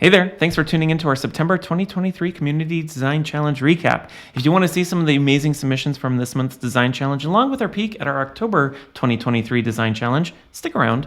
Hey there, thanks for tuning into our September 2023 Community Design Challenge recap. If you want to see some of the amazing submissions from this month's Design Challenge, along with our peek at our October 2023 Design Challenge, stick around.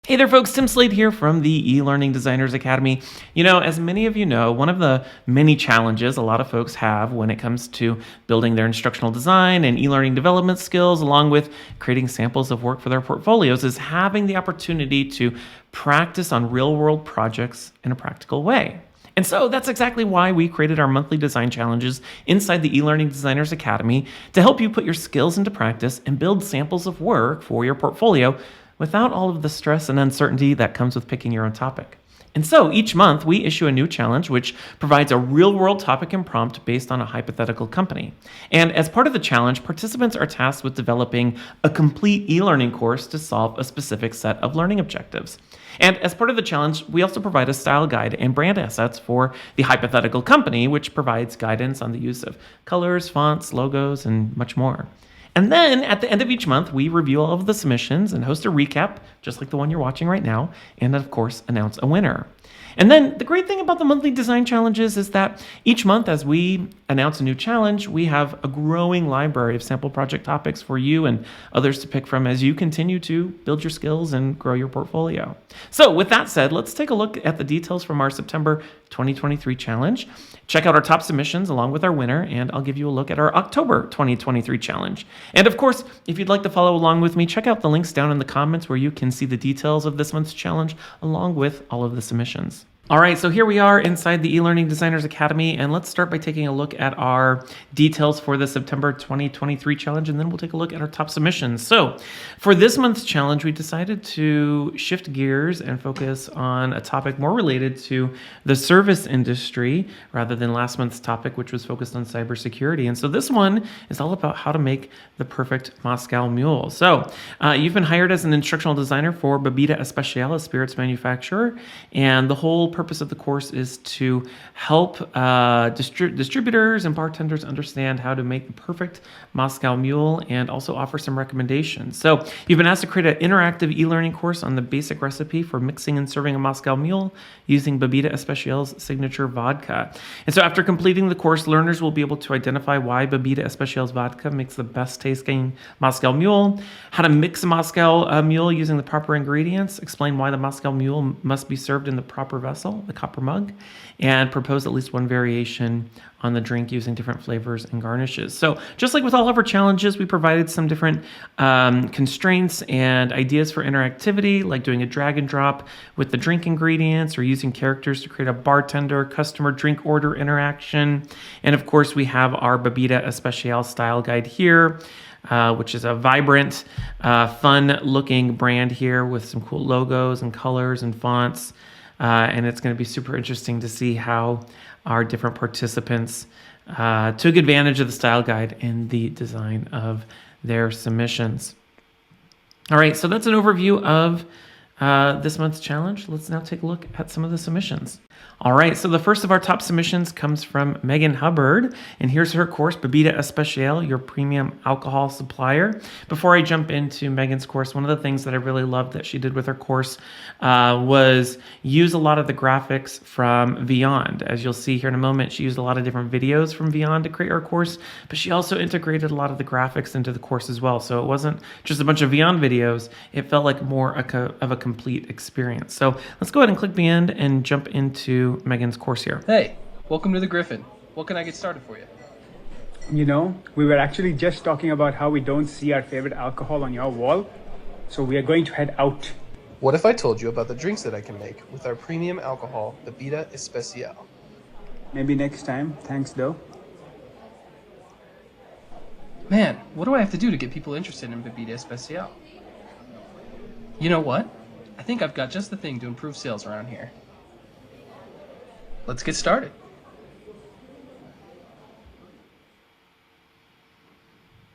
Hey there folks, Tim Slade here from the eLearning Designers Academy. You know, as many of you know, one of the many challenges a lot of folks have when it comes to building their instructional design and e-learning development skills, along with creating samples of work for their portfolios, is having the opportunity to practice on real-world projects in a practical way. And so that's exactly why we created our monthly design challenges inside the eLearning Designers Academy to help you put your skills into practice and build samples of work for your portfolio without all of the stress and uncertainty that comes with picking your own topic. And so each month we issue a new challenge which provides a real-world topic and prompt based on a hypothetical company. And as part of the challenge, participants are tasked with developing a complete e-learning course to solve a specific set of learning objectives. And as part of the challenge, we also provide a style guide and brand assets for the hypothetical company, which provides guidance on the use of colors, fonts, logos, and much more. And then at the end of each month, we review all of the submissions and host a recap, just like the one you're watching right now, and of course, announce a winner. And then the great thing about the monthly design challenges is that each month as we announce a new challenge, we have a growing library of sample project topics for you and others to pick from as you continue to build your skills and grow your portfolio. So with that said, let's take a look at the details from our September 2023 challenge. Check out our top submissions along with our winner, and I'll give you a look at our October 2023 challenge. And of course, if you'd like to follow along with me, check out the links down in the comments where you can see the details of this month's challenge along with all of the submissions. All right, so here we are inside the eLearning Designers Academy, and let's start by taking a look at our details for the September 2023 challenge, and then we'll take a look at our top submissions. So for this month's challenge, we decided to shift gears and focus on a topic more related to the service industry rather than last month's topic, which was focused on cybersecurity. And so this one is all about how to make the perfect Moscow Mule. So you've been hired as an instructional designer for Bebida Especial, a spirits manufacturer, and the whole purpose of the course is to help distributors and bartenders understand how to make the perfect Moscow Mule and also offer some recommendations. So you've been asked to create an interactive e-learning course on the basic recipe for mixing and serving a Moscow Mule using Bebida Especial's signature vodka. And so after completing the course, learners will be able to identify why Bebida Especial's vodka makes the best tasting Moscow Mule, how to mix a Moscow Mule using the proper ingredients, explain why the Moscow Mule must be served in the proper vessel, the copper mug, and propose at least one variation on the drink using different flavors and garnishes. So just like with all of our challenges, we provided some different constraints and ideas for interactivity, like doing a drag and drop with the drink ingredients or using characters to create a bartender customer drink order interaction. And of course, we have our Bebida Especial style guide here, which is a vibrant, fun-looking brand here with some cool logos and colors and fonts. And it's going to be super interesting to see how our different participants took advantage of the style guide in the design of their submissions. All right, so that's an overview of this month's challenge. Let's now take a look at some of the submissions. All right, so the first of our top submissions comes from Megan Hubbard, and here's her course, Bebida Especial, your premium alcohol supplier. Before I jump into Megan's course, one of the things that I really loved that she did with her course was use a lot of the graphics from Vyond. As you'll see here in a moment, she used a lot of different videos from Vyond to create her course, but she also integrated a lot of the graphics into the course as well. So it wasn't just a bunch of Vyond videos, it felt like more of a complete experience. So let's go ahead and click the end and jump into Megan's course here. Hey, welcome to the Griffin. What can I get started for you? You know, we were actually just talking about how we don't see our favorite alcohol on your wall, so we are going to head out. What if I told you about the drinks that I can make with our premium alcohol, Bebida Especial? Maybe next time. Thanks, though. Man, what do I have to do to get people interested in Bebida Especial? You know what? I think I've got just the thing to improve sales around here. Let's get started.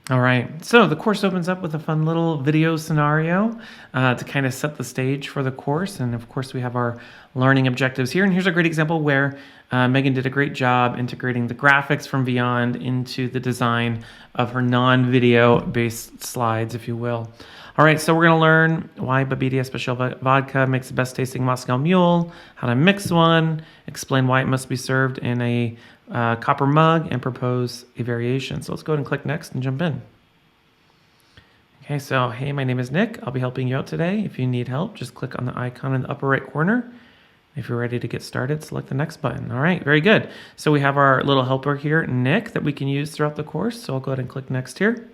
All right, so the course opens up with a fun little video scenario to kind of set the stage for the course. And of course, we have our learning objectives here. And here's a great example where Megan did a great job integrating the graphics from Beyond into the design of her non-video based slides, if you will. All right, so we're going to learn why Bebida Especial vodka makes the best tasting Moscow Mule, how to mix one, explain why it must be served in a copper mug, and propose a variation. So let's go ahead and click next and jump in. Okay, so hey, my name is Nick. I'll be helping you out today. If you need help, just click on the icon in the upper right corner. If you're ready to get started, select the next button. All right, very good. So we have our little helper here, Nick, that we can use throughout the course. So I'll go ahead and click next here.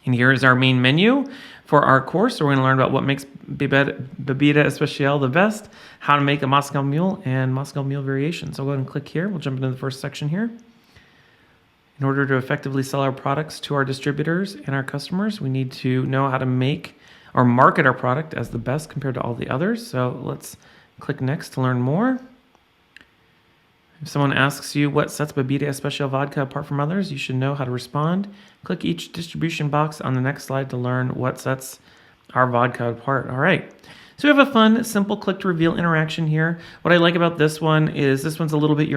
And here is our main menu for our course. So we're going to learn about what makes Bebida Especial the best, how to make a Moscow Mule, and Moscow Mule variations. So I'll go ahead and click here. We'll jump into the first section here. In order to effectively sell our products to our distributors and our customers, we need to know how to make or market our product as the best compared to all the others. So let's click next to learn more. If someone asks you what sets Bebida Especial vodka apart from others, you should know how to respond. Click each distribution box on the next slide to learn what sets our vodka apart. All right. So we have a fun, simple click to reveal interaction here. What I like about this one is this one's a little bit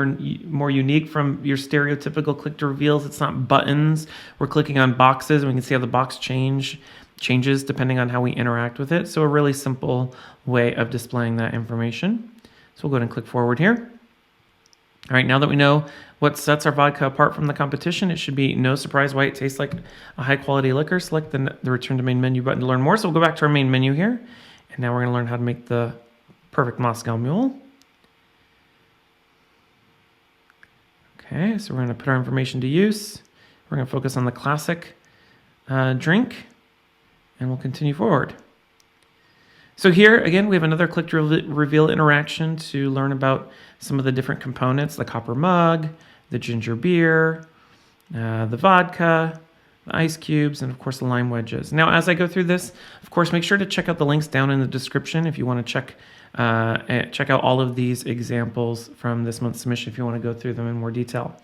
more unique from your stereotypical click to reveals. It's not buttons. We're clicking on boxes, and we can see how the box changes depending on how we interact with it. So a really simple way of displaying that information. So we'll go ahead and click forward here. All right, now that we know what sets our vodka apart from the competition, it should be no surprise why it tastes like a high-quality liquor. Select the Return to Main Menu button to learn more. So we'll go back to our main menu here, and now we're going to learn how to make the perfect Moscow Mule. Okay, so we're going to put our information to use. We're going to focus on the classic drink, and we'll continue forward. So here, again, we have another click to reveal interaction to learn about some of the different components, the copper mug, the ginger beer, the vodka, the ice cubes, and of course the lime wedges. Now, as I go through this, of course, make sure to check out the links down in the description if you want to check out all of these examples from this month's submission if you want to go through them in more detail.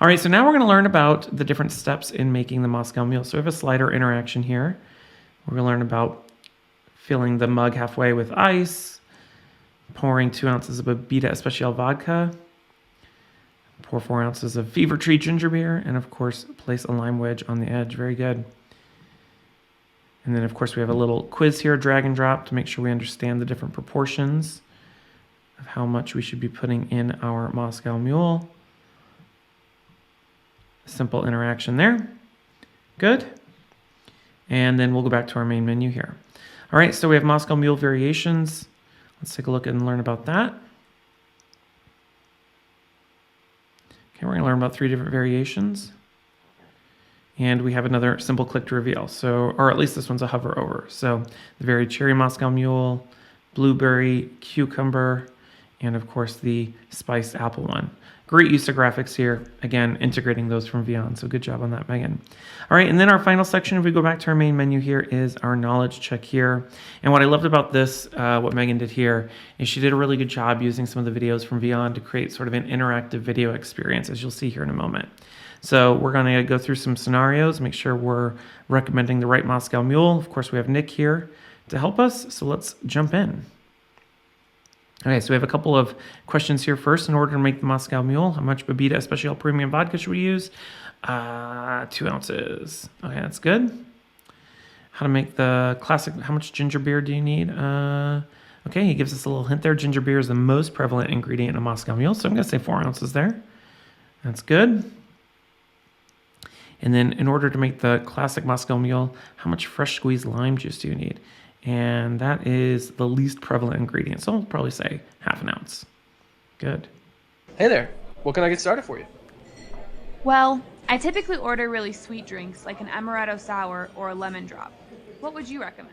All right, so now we're going to learn about the different steps in making the Moscow Mule. So we have a slider interaction here. We're going to learn about filling the mug halfway with ice, pouring 2 ounces of Bebida Especial vodka, pour 4 ounces of Fever Tree ginger beer, and of course, place a lime wedge on the edge. Very good. And then of course, we have a little quiz here, drag and drop, to make sure we understand the different proportions of how much we should be putting in our Moscow Mule. Simple interaction there. Good. And then we'll go back to our main menu here. All right, so we have Moscow Mule variations. Let's take a look and learn about that. Okay, we're going to learn about 3 different variations. And we have another simple click to reveal. So, or at least this one's a hover over. So the very cherry Moscow Mule, blueberry, cucumber, and of course the spiced apple one. Great use of graphics here. Again, integrating those from Beyond. So good job on that, Megan. All right, and then our final section, if we go back to our main menu here, is our knowledge check here. And what I loved about this, what Megan did here, is she did a really good job using some of the videos from Beyond to create sort of an interactive video experience, as you'll see here in a moment. So we're going to go through some scenarios, make sure we're recommending the right Moscow Mule. Of course, we have Nick here to help us. So let's jump in. Okay, so we have a couple of questions here first. In order to make the Moscow Mule, how much Bebida Especial premium vodka should we use? 2 ounces. Okay, that's good. How to make the classic, how much ginger beer do you need? Okay, he gives us a little hint there. Ginger beer is the most prevalent ingredient in a Moscow Mule, so I'm going to say 4 ounces there. That's good. And then in order to make the classic Moscow Mule, how much fresh squeezed lime juice do you need? And that is the least prevalent ingredient. So I'll probably say 1/2 ounce. Good. Hey there. What can I get started for you? Well, I typically order really sweet drinks like an amaretto sour or a lemon drop. What would you recommend?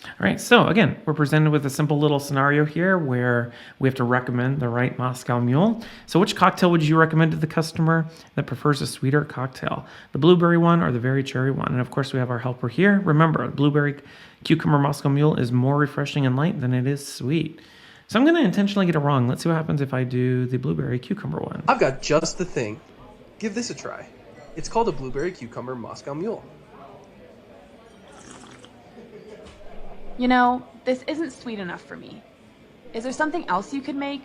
All right, so again, we're presented with a simple little scenario here where we have to recommend the right Moscow Mule. So which cocktail would you recommend to the customer that prefers a sweeter cocktail? The blueberry one or the very cherry one? And of course, we have our helper here. Remember, the blueberry cucumber Moscow Mule is more refreshing and light than it is sweet. So I'm going to intentionally get it wrong. Let's see what happens if I do the blueberry cucumber one. I've got just the thing. Give this a try. It's called a blueberry cucumber Moscow Mule. You know, this isn't sweet enough for me. Is there something else you could make?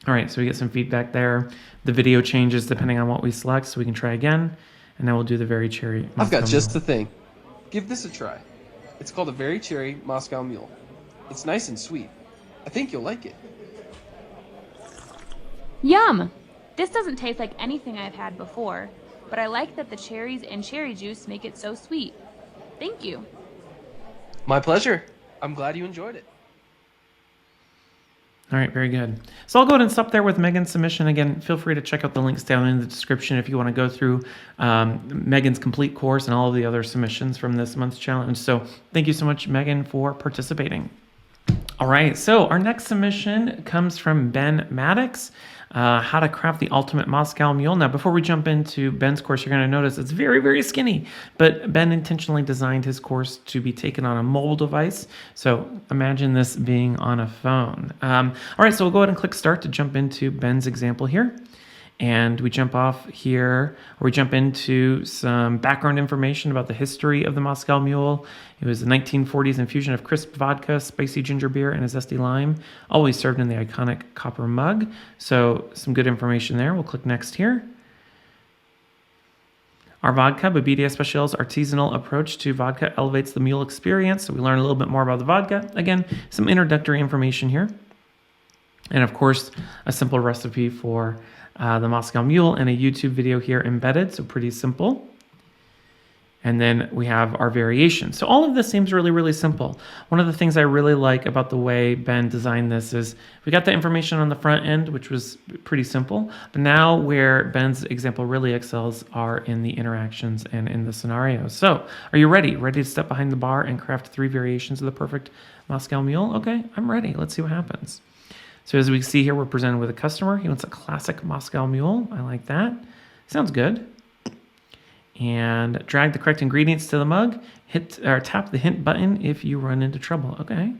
All right, so we get some feedback there. The video changes depending on what we select, so we can try again. And now we'll do the very cherry I've got Moscow just Mule. the thing. Give this a try. It's called a very cherry Moscow Mule. It's nice and sweet. I think you'll like it. Yum! This doesn't taste like anything I've had before, but I like that the cherries and cherry juice make it so sweet. Thank you. My pleasure. I'm glad you enjoyed it. All right, very good. So I'll go ahead and stop there with Megan's submission. Again, feel free to check out the links down in the description if you want to go through Megan's complete course and all of the other submissions from this month's challenge. So thank you so much, Megan, for participating. All right, so our next submission comes from Ben Maddox, how to craft the ultimate Moscow Mule. Now, before we jump into Ben's course, you're going to notice it's very, very skinny, but Ben intentionally designed his course to be taken on a mobile device. So imagine this being on a phone. All right, so we'll go ahead and click start to jump into Ben's example here. And we jump off here, or we jump into some background information about the history of the Moscow Mule. It was the 1940s infusion of crisp vodka, spicy ginger beer, and a zesty lime, always served in the iconic copper mug. So some good information there. We'll click next here. Our vodka, Bebida Especial's artisanal approach to vodka elevates the mule experience. So we learn a little bit more about the vodka. Again, some introductory information here. And of course, a simple recipe for the Moscow Mule and a YouTube video here embedded, so pretty simple. And then we have our variation. So all of this seems really, really simple. One of the things I really like about the way Ben designed this is we got the information on the front end, which was pretty simple. But now where Ben's example really excels are in the interactions and in the scenarios. So are you ready? Ready to step behind the bar and craft 3 variations of the perfect Moscow Mule? Okay, I'm ready. Let's see what happens. So as we see here, we're presented with a customer. He wants a classic Moscow Mule. I like that. Sounds good. And drag the correct ingredients to the mug. Hit or tap the hint button if you run into trouble. Okay,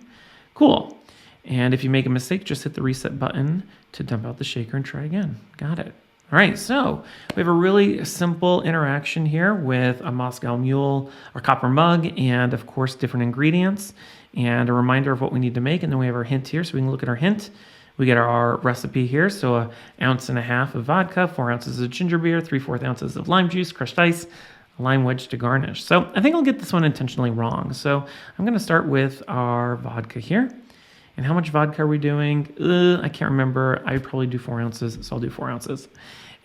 cool. And if you make a mistake, just hit the reset button to dump out the shaker and try again. Got it. All right, so we have a really simple interaction here with a Moscow Mule, our copper mug, and of course different ingredients, and a reminder of what we need to make. And then we have our hint here, so we can look at our hint. We get our recipe here, so 1.5 ounces of vodka, 4 ounces of ginger beer, 3/4 ounces of lime juice, crushed ice, a lime wedge to garnish. So I think I'll get this one intentionally wrong. So I'm going to start with our vodka here. And how much vodka are we doing? I can't remember. I would probably do 4 ounces, so I'll do 4 ounces.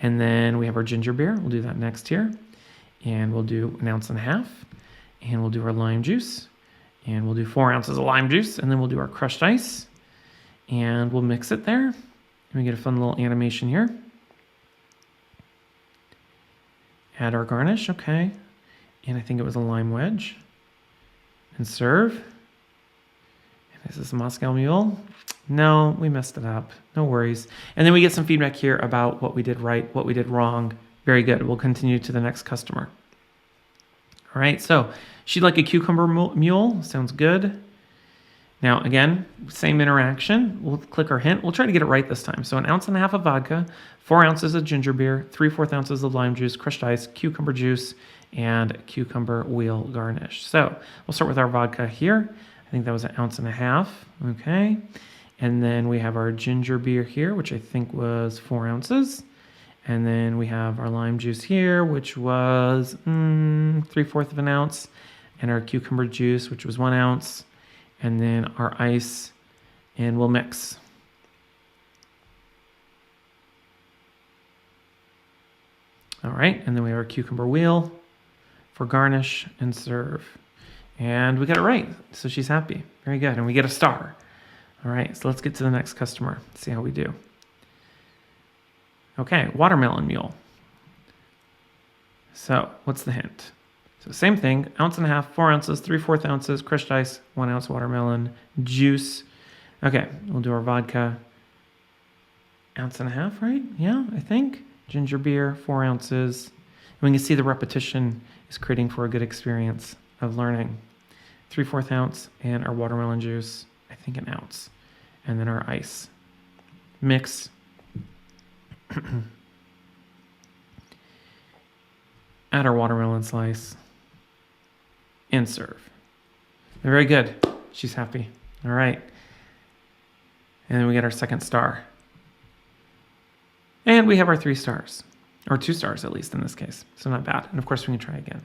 And then we have our ginger beer. We'll do that next here. And we'll do 1.5 ounces. And we'll do our lime juice. And we'll do 4 ounces of lime juice. And then we'll do our crushed ice. And we'll mix it there. And we get a fun little animation here. Add our garnish, okay. And I think it was a lime wedge. And serve. And is this a Moscow Mule? No, we messed it up. No worries. And then we get some feedback here about what we did right, what we did wrong. Very good. We'll continue to the next customer. All right, so she'd like a cucumber mule. Sounds good. Now, again, same interaction. We'll click our hint. We'll try to get it right this time. So 1.5 ounces of vodka, 4 ounces of ginger beer, 3/4 ounces of lime juice, crushed ice, cucumber juice, and cucumber wheel garnish. So we'll start with our vodka here. I think that was 1.5 ounces. Okay. And then we have our ginger beer here, which I think was 4 ounces. And then we have our lime juice here, which was 3/4 of an ounce. And our cucumber juice, which was 1 ounce. And then our ice, and we'll mix. All right, and then we have our cucumber wheel for garnish and serve. And we got it right, so she's happy. Very good, and we get a star. All right, so let's get to the next customer, see how we do. Okay, watermelon mule. So what's the hint? So same thing, 1.5 ounces, 4 ounces, 3/4 ounces, crushed ice, 1 ounce watermelon juice. Okay, we'll do our vodka. 1.5 ounces, right? Yeah, I think. Ginger beer, 4 ounces. And we can see the repetition is creating for a good experience of learning. 3/4 ounce and our watermelon juice, I think 1 ounce. And then our ice. Mix. add our watermelon slice, and serve. Very good. She's happy. All right. And then we get our second star. And we have our 3 stars, or 2 stars at least in this case. So not bad. And of course we can try again.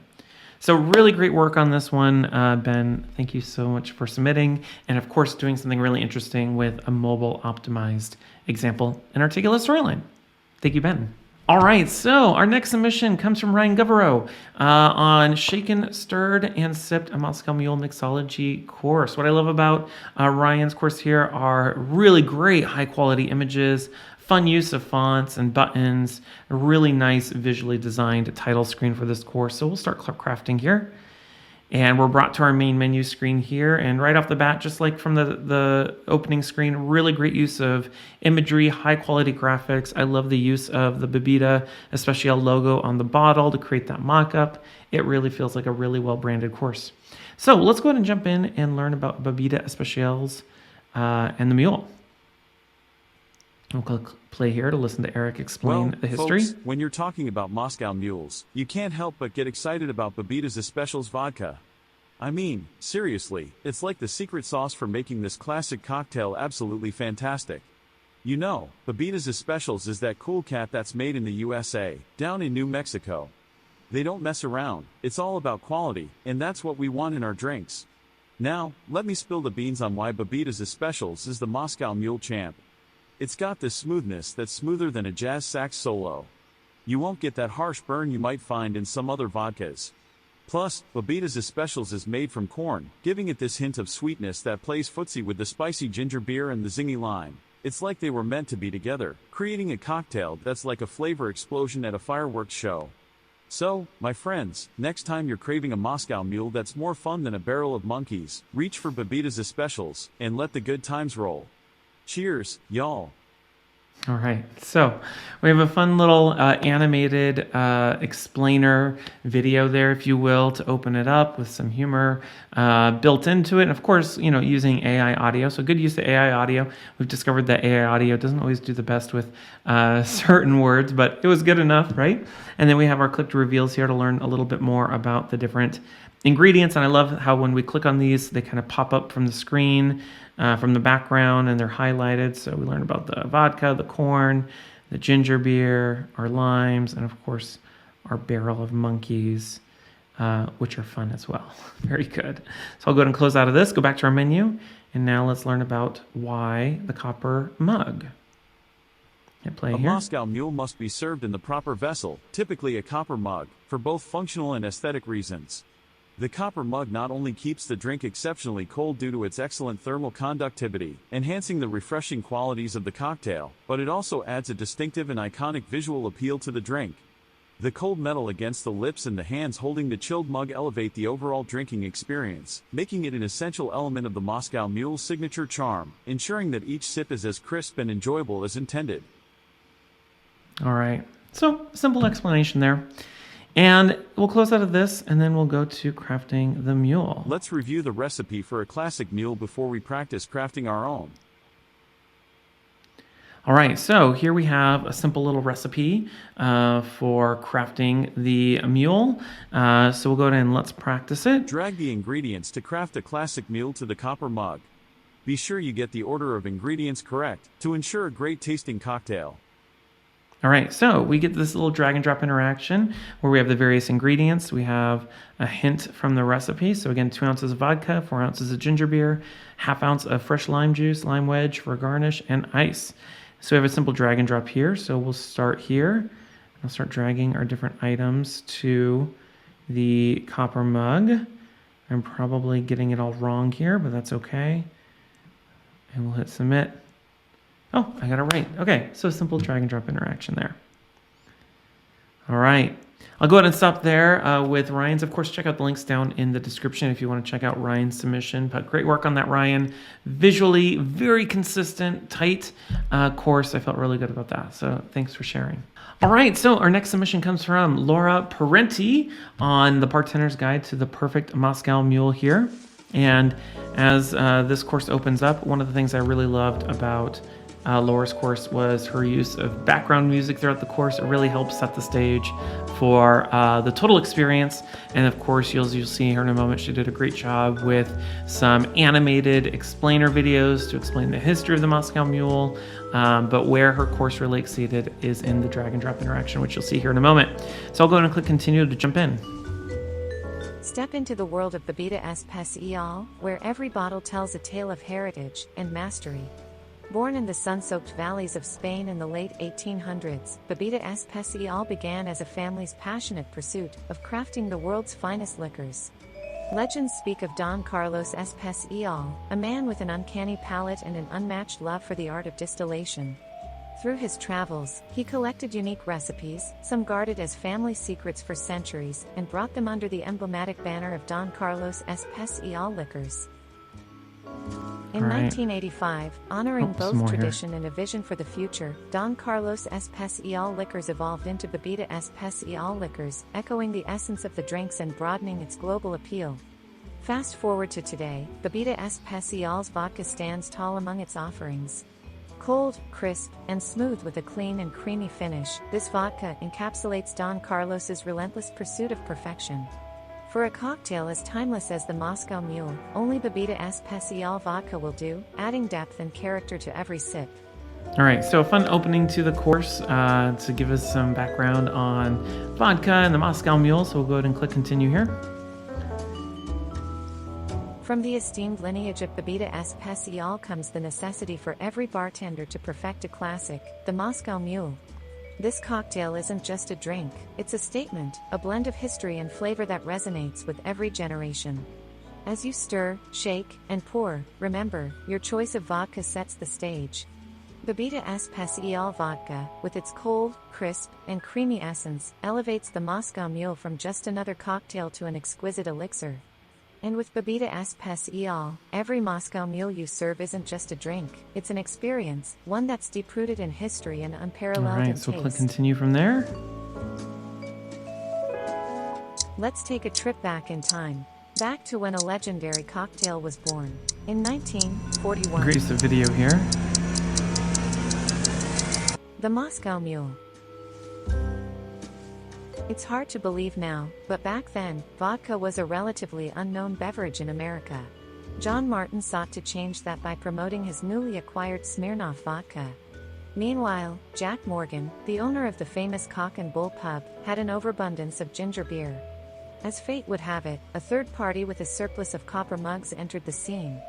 So really great work on this one, Ben. Thank you so much for submitting. And of course doing something really interesting with a mobile optimized example in our Articulate storyline. Thank you, Ben. All right, so our next submission comes from Ryan Govreau on Shaken, Stirred, and Sipped, a Moscow Mule mixology course. What I love about Ryan's course here are really great high-quality images, fun use of fonts and buttons, a really nice visually designed title screen for this course. So we'll start crafting here. And we're brought to our main menu screen here. And right off the bat, just like from the opening screen, really great use of imagery, high quality graphics. I love the use of the Bebida Especial logo on the bottle to create that mock-up. It really feels like a really well-branded course. So let's go ahead and jump in and learn about Bebida Especials and the mule. We'll click play here to listen to Eric explain the history. Folks, when you're talking about Moscow Mules, you can't help but get excited about Bebida Especial's vodka. I mean, seriously, it's like the secret sauce for making this classic cocktail absolutely fantastic. You know, Bebida Especials is that cool cat that's made in the USA, down in New Mexico. They don't mess around, it's all about quality, and that's what we want in our drinks. Now, let me spill the beans on why Bebida Especials is the Moscow Mule champ. It's got this smoothness that's smoother than a jazz sax solo. You won't get that harsh burn you might find in some other vodkas. Plus, Bebida Especials is made from corn, giving it this hint of sweetness that plays footsie with the spicy ginger beer and the zingy lime. It's like they were meant to be together, creating a cocktail that's like a flavor explosion at a fireworks show. So, my friends, next time you're craving a Moscow Mule that's more fun than a barrel of monkeys, reach for Bebida Especials and let the good times roll. Cheers, y'all. All right, so we have a fun little animated explainer video there, if you will, to open it up with some humor built into it. And of course, you know, using AI audio. So good use of AI audio. We've discovered that AI audio doesn't always do the best with certain words, but it was good enough, right? And then we have our click to reveals here to learn a little bit more about the different ingredients. And I love how when we click on these, they kind of pop up from the screen, from the background, and they're highlighted. So we learned about the vodka, the corn, the ginger beer, our limes, and of course our barrel of monkeys, which are fun as well. Very good. So I'll go ahead and close out of this, go back to our menu, and now let's learn about why the copper mug. Hit play A here. Moscow Mule must be served in the proper vessel, typically a copper mug, for both functional and aesthetic reasons. The copper mug not only keeps the drink exceptionally cold due to its excellent thermal conductivity, enhancing the refreshing qualities of the cocktail, but it also adds a distinctive and iconic visual appeal to the drink. The cold metal against the lips and the hands holding the chilled mug elevate the overall drinking experience, making it an essential element of the Moscow Mule's signature charm, ensuring that each sip is as crisp and enjoyable as intended. All right, so simple explanation there. And we'll close out of this, and then we'll go to crafting the mule. Let's review the recipe for a classic mule before we practice crafting our own. All right, so here we have a simple little recipe for crafting the mule. So we'll go ahead and let's practice it. Drag the ingredients to craft a classic mule to the copper mug. Be sure you get the order of ingredients correct to ensure a great tasting cocktail. All right, so we get this little drag and drop interaction where we have the various ingredients. We have a hint from the recipe. So again, 2 ounces of vodka, 4 ounces of ginger beer, ½ ounce of fresh lime juice, lime wedge for garnish, and ice. So we have a simple drag and drop here. So we'll start here. I'll start dragging our different items to the copper mug. I'm probably getting it all wrong here, but that's okay. And we'll hit submit. Oh, I got it right. Okay, so simple drag and drop interaction there. All right. I'll go ahead and stop there with Ryan's. Of course, check out the links down in the description if you want to check out Ryan's submission. But great work on that, Ryan. Visually, very consistent, tight course. I felt really good about that. So thanks for sharing. All right, so our next submission comes from Laura Parenti on the Bartender's Guide to the Perfect Moscow Mule here. And as this course opens up, one of the things I really loved about Laura's course was her use of background music throughout the course. It really helps set the stage for the total experience. And of course, you'll see her in a moment. She did a great job with some animated explainer videos to explain the history of the Moscow Mule. But where her course really exceeded is in the drag and drop interaction, which you'll see here in a moment. So I'll go ahead and click continue to jump in. Step into the world of Bebida Especial, where every bottle tells a tale of heritage and mastery. Born in the sun-soaked valleys of Spain in the late 1800s, Bebida Especial began as a family's passionate pursuit of crafting the world's finest liquors. Legends speak of Don Carlos Especial, a man with an uncanny palate and an unmatched love for the art of distillation. Through his travels, he collected unique recipes, some guarded as family secrets for centuries, and brought them under the emblematic banner of Don Carlos Especial Liquors. In 1985, honoring both tradition and a vision for the future, Don Carlos Especial Liquors evolved into Bebida Especial Liquors, echoing the essence of the drinks and broadening its global appeal. Fast forward to today, Bebida Especial's vodka stands tall among its offerings. Cold, crisp, and smooth with a clean and creamy finish, this vodka encapsulates Don Carlos's relentless pursuit of perfection. For a cocktail as timeless as the Moscow Mule, only Bebida Especial vodka will do, adding depth and character to every sip. All right, so a fun opening to the course to give us some background on vodka and the Moscow Mule. So we'll go ahead and click continue here. From the esteemed lineage of Bebida Especial comes the necessity for every bartender to perfect a classic, the Moscow Mule. This cocktail isn't just a drink, it's a statement, a blend of history and flavor that resonates with every generation. As you stir, shake, and pour, remember, your choice of vodka sets the stage. Bebida Especial vodka, with its cold, crisp, and creamy essence, elevates the Moscow Mule from just another cocktail to an exquisite elixir. And with Bebida Especial, every Moscow Mule you serve isn't just a drink, it's an experience, one that's deep-rooted in history and unparalleled in taste. All right, so click taste. continue from there. Let's take a trip back in time, back to when a legendary cocktail was born. In 1941. Great use of video here. The Moscow Mule. It's hard to believe now, but back then, vodka was a relatively unknown beverage in America. John Martin sought to change that by promoting his newly acquired Smirnoff vodka. Meanwhile, Jack Morgan, the owner of the famous Cock and Bull pub, had an overabundance of ginger beer. As fate would have it, a third party with a surplus of copper mugs entered the scene.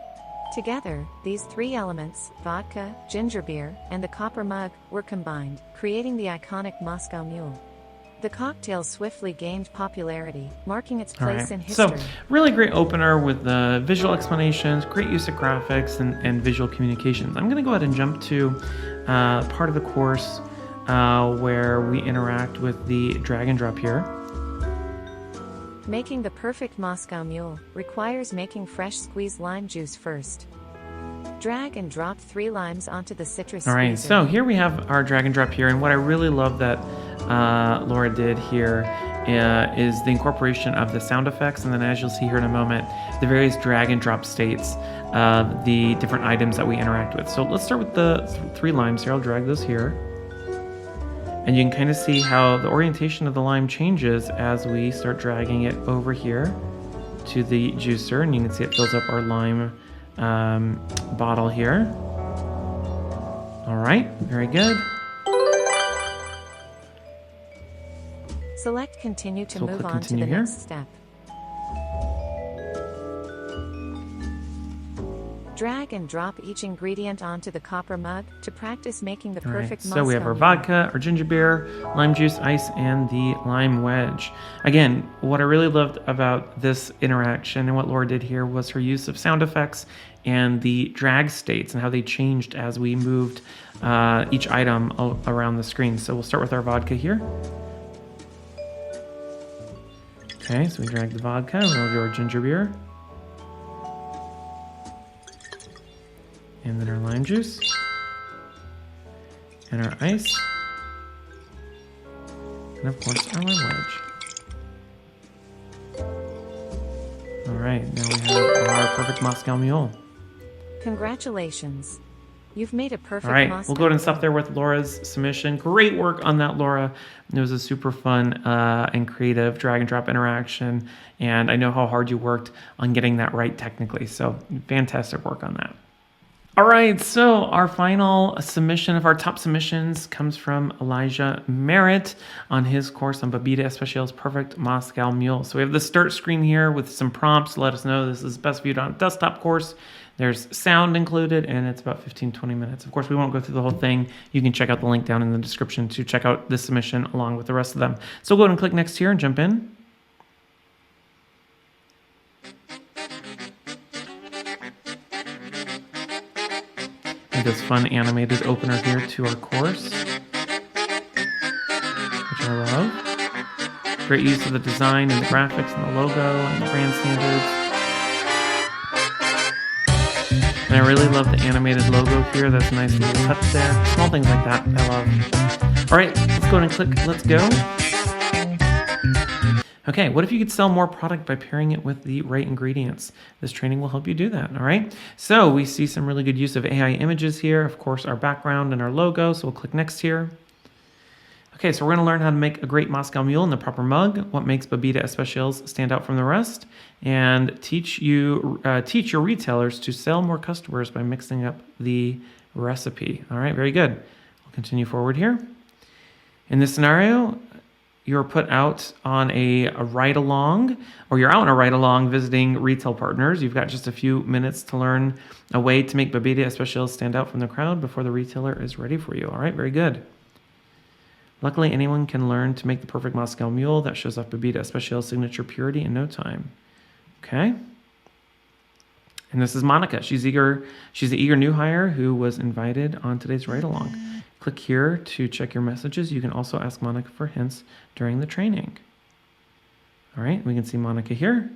Together, these three elements, vodka, ginger beer, and the copper mug, were combined, creating the iconic Moscow Mule. The cocktail swiftly gained popularity, marking its place in history. So, really great opener with the visual explanations, great use of graphics, and visual communications. I'm going to go ahead and jump to part of the course where we interact with the drag and drop here. Making the perfect Moscow Mule requires making fresh squeezed lime juice first. Drag and drop 3 limes onto the citrus All right, squeezer. so here we have our drag and drop here, and what I really love that Laura did here is the incorporation of the sound effects, and then as you'll see here in a moment, the various drag and drop states of the different items that we interact with. So let's start with the 3 limes here. I'll drag those here. And you can kind of see how the orientation of the lime changes as we start dragging it over here to the juicer, and you can see it fills up our lime bottle here. All right, very good. Select continue to So we'll move click on to the continue here. next step. Drag and drop each ingredient onto the copper mug to practice making the All right, perfect so we have our Moscow Mule. vodka, our ginger beer, lime juice, ice, and the lime wedge. Again, what I really loved about this interaction and what Laura did here was her use of sound effects and the drag states and how they changed as we moved each item around the screen. So we'll start with our vodka here. Okay, so we drag the vodka, we'll do our ginger beer. And then our lime juice. And our ice. And of course our lime wedge. Alright, now we have our perfect Moscow Mule. Congratulations! You've made a perfect All right, Moscow we'll go ahead and stop Mule. there with Laura's submission. Great work on that, Laura. It was a super fun and creative drag and drop interaction, and I know how hard you worked on getting that right technically, so fantastic work on that. All right, so our final submission of our top submissions comes from Elijah Merrett on his course on Bebida Especial's Perfect Moscow Mule. So we have the start screen here with some prompts to let us know this is best viewed on a desktop course. There's sound included, and it's about 15-20 minutes. Of course, we won't go through the whole thing. You can check out the link down in the description to check out this submission along with the rest of them. So go ahead and click next here and jump in. This fun animated opener here to our course, which I love. Great use of the design and the graphics and the logo and the brand standards. And I really love the animated logo here. That's a nice little touch there. Small things like that I love. All right, let's go ahead and click let's go. Okay, what if you could sell more product by pairing it with the right ingredients? This training will help you do that, all right? So we see some really good use of AI images here. Of course, our background and our logo, so we'll click next here. Okay, so we're gonna learn how to make a great Moscow Mule in the proper mug, what makes Bebida Especials stand out from the rest, and teach your retailers to sell more customers by mixing up the recipe. All right, very good. We'll continue forward here. In this scenario, you're put out on a ride-along, or you're out on a ride-along visiting retail partners. You've got just a few minutes to learn a way to make Bebida Especial stand out from the crowd before the retailer is ready for you. All right, very good. Luckily, anyone can learn to make the perfect Moscow Mule that shows off Bebida Especial's signature purity in no time. Okay. And this is Monica. She's the eager new hire who was invited on today's ride-along. Click here to check your messages. You can also ask Monica for hints during the training. All right, we can see Monica here.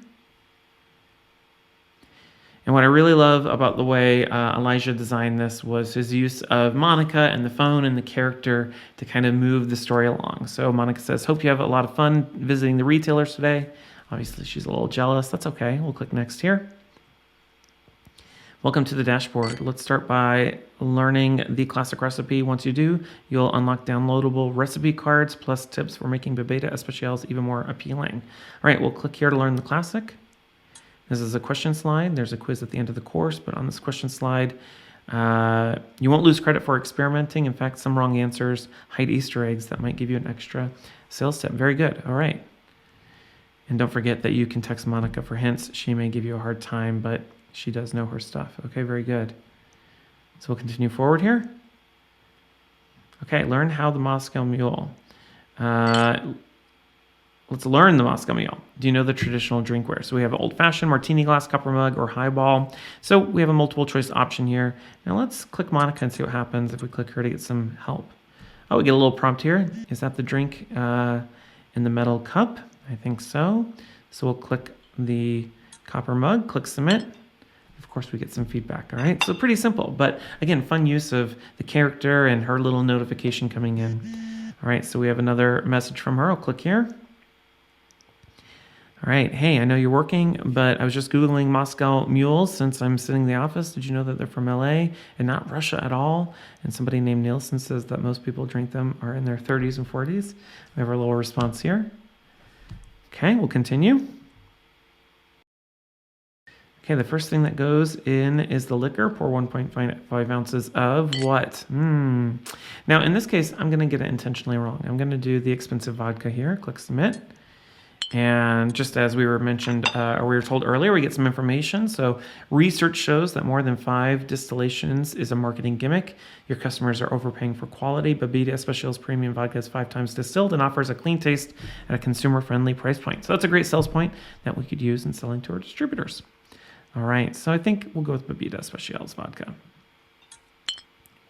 And what I really love about the way Elijah designed this was his use of Monica and the phone and the character to kind of move the story along. So Monica says, hope you have a lot of fun visiting the retailers today. Obviously, she's a little jealous. That's okay. We'll click next here. Welcome to the dashboard. Let's start by learning the classic recipe. Once you do, you'll unlock downloadable recipe cards plus tips for making Bebida Especials even more appealing. All right, we'll click here to learn the classic. This is a question slide. There's a quiz at the end of the course, but on this question slide, you won't lose credit for experimenting. In fact, some wrong answers hide Easter eggs that might give you an extra sales tip. Very good. All right. And don't forget that you can text Monica for hints. She may give you a hard time, but she does know her stuff. Okay, very good. So we'll continue forward here. Okay, learn how the Moscow Mule. Let's learn the Moscow Mule. Do you know the traditional drinkware? So we have old-fashioned, martini glass, copper mug, or highball. So we have a multiple choice option here. Now let's click Monica and see what happens if we click her to get some help. Oh, we get a little prompt here. Is that the drink in the metal cup? I think so. So we'll click the copper mug, click submit. Of course, we get some feedback, all right? So pretty simple, but again, fun use of the character and her little notification coming in. All right, so we have another message from her. I'll click here. All right, hey, I know you're working, but I was just Googling Moscow Mules since I'm sitting in the office. Did you know that they're from LA and not Russia at all? And somebody named Nielsen says that most people drink them are in their 30s and 40s. We have our little response here. Okay, we'll continue. Okay, the first thing that goes in is the liquor. Pour 1.5 ounces of what? Now, in this case, I'm going to get it intentionally wrong. I'm going to do the expensive vodka here. Click submit. And just as we were mentioned, or we were told earlier, we get some information. So research shows that more than 5 distillations is a marketing gimmick. Your customers are overpaying for quality. Bebida Especial's premium vodka is 5 times distilled and offers a clean taste at a consumer-friendly price point. So that's a great sales point that we could use in selling to our distributors. All right, so I think we'll go with Bebida Especial's vodka.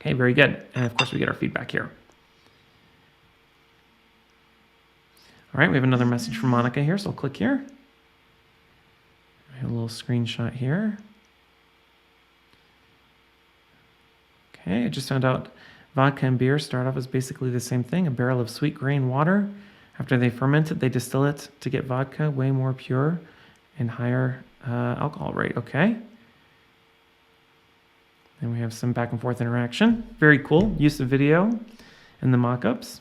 Okay, very good. And of course, we get our feedback here. All right, we have another message from Monica here, so I'll click here. I have a little screenshot here. Okay, I just found out vodka and beer start off as basically the same thing, a barrel of sweet grain water. After they ferment it, they distill it to get vodka way more pure and higher alcohol rate. Okay. And we have some back and forth interaction. Very cool. Use of video in the mock-ups.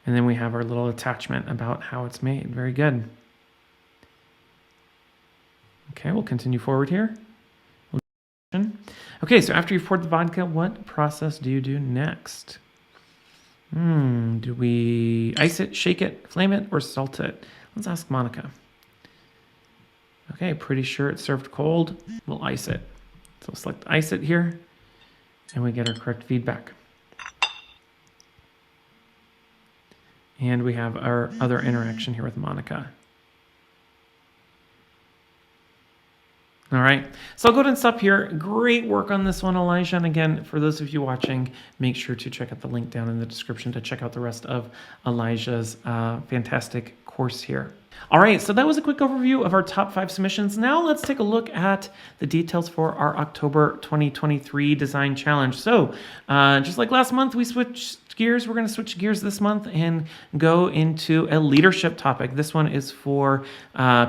And then we have our little attachment about how it's made. Very good. Okay, we'll continue forward here. Okay, so after you've poured the vodka, what process do you do next? Do we ice it, shake it, flame it, or salt it? Let's ask Monica. Okay, pretty sure it's served cold. We'll ice it. So select ice it here, and we get our correct feedback. And we have our other interaction here with Monica. All right, so I'll go ahead and stop here. Great work on this one, Elijah. And again, for those of you watching, make sure to check out the link down in the description to check out the rest of Elijah's fantastic course here. All right, so that was a quick overview of our top 5 submissions. Now let's take a look at the details for our October 2023 design challenge. So just like last month, we switched gears. We're going to switch gears this month and go into a leadership topic. This one is for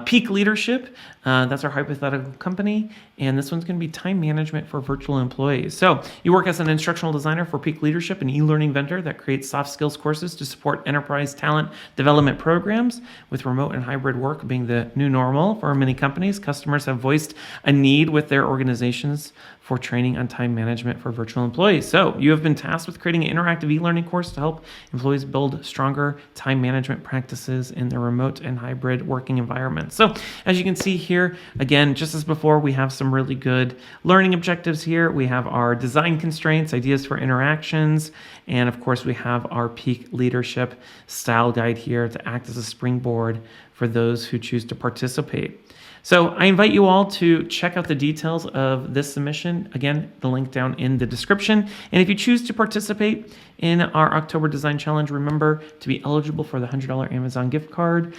peak leadership. That's our hypothetical company. And this one's going to be time management for virtual employees. So you work as an instructional designer for peak leadership, an e-learning vendor that creates soft skills courses to support enterprise talent development programs. With remote and hybrid work being the new normal for many companies, customers have voiced a need with their organizations for training on time management for virtual employees. So you have been tasked with creating an interactive e-learning course to help employees build stronger time management practices in their remote and hybrid working environments. So as you can see here, again, just as before, we have some really good learning objectives here. We have our design constraints, ideas for interactions, and of course we have our peak leadership style guide here to act as a springboard for those who choose to participate. So I invite you all to check out the details of this submission. Again, the link down in the description. And if you choose to participate in our October Design Challenge, remember to be eligible for the $100 Amazon gift card.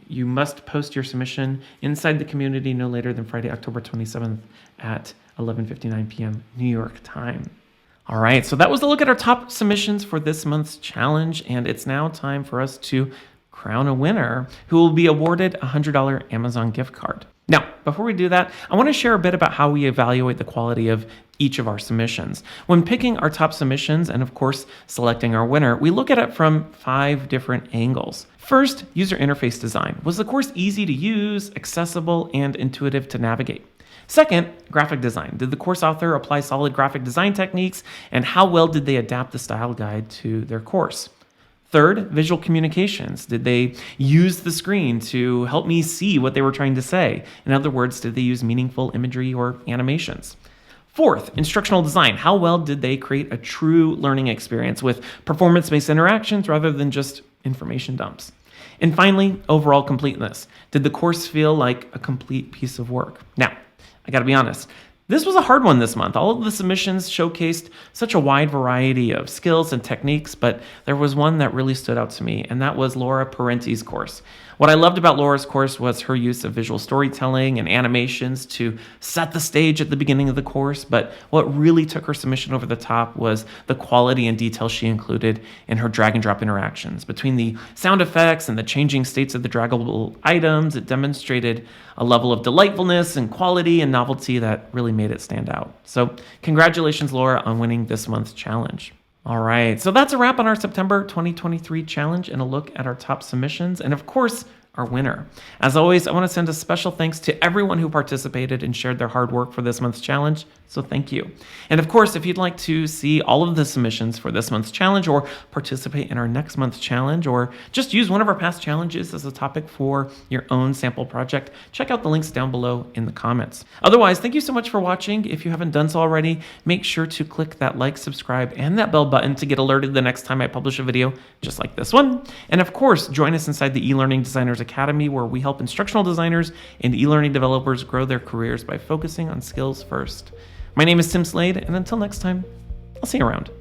You must post your submission inside the community no later than Friday, October 27th at 11:59 p.m. New York time. All right, so that was a look at our top submissions for this month's challenge, and it's now time for us to crown a winner who will be awarded a $100 Amazon gift card. Now, before we do that, I want to share a bit about how we evaluate the quality of each of our submissions. When picking our top submissions and of course selecting our winner, we look at it from 5 different angles. First, user interface design. Was the course easy to use, accessible, and intuitive to navigate? Second, graphic design. Did the course author apply solid graphic design techniques, and how well did they adapt the style guide to their course? Third, visual communications. Did they use the screen to help me see what they were trying to say? In other words, did they use meaningful imagery or animations? Fourth, instructional design. How well did they create a true learning experience with performance-based interactions rather than just information dumps? And finally, overall completeness. Did the course feel like a complete piece of work? Now, I gotta be honest, this was a hard one this month. All of the submissions showcased such a wide variety of skills and techniques, but there was one that really stood out to me, and that was Laura Parenti's course. What I loved about Laura's course was her use of visual storytelling and animations to set the stage at the beginning of the course, but what really took her submission over the top was the quality and detail she included in her drag and drop interactions. Between the sound effects and the changing states of the draggable items, it demonstrated a level of delightfulness and quality and novelty that really made it stand out. So congratulations, Laura, on winning this month's challenge. All right, so that's a wrap on our September 2023 challenge and a look at our top submissions and, of course, our winner. As always, I want to send a special thanks to everyone who participated and shared their hard work for this month's challenge, so thank you. And of course, if you'd like to see all of the submissions for this month's challenge or participate in our next month's challenge or just use one of our past challenges as a topic for your own sample project, check out the links down below in the comments. Otherwise, thank you so much for watching. If you haven't done so already, make sure to click that like, subscribe, and that bell button to get alerted the next time I publish a video just like this one. And of course, join us inside the eLearning Designers Academy, where we help instructional designers and e-learning developers grow their careers by focusing on skills first. My name is Tim Slade, and until next time, I'll see you around.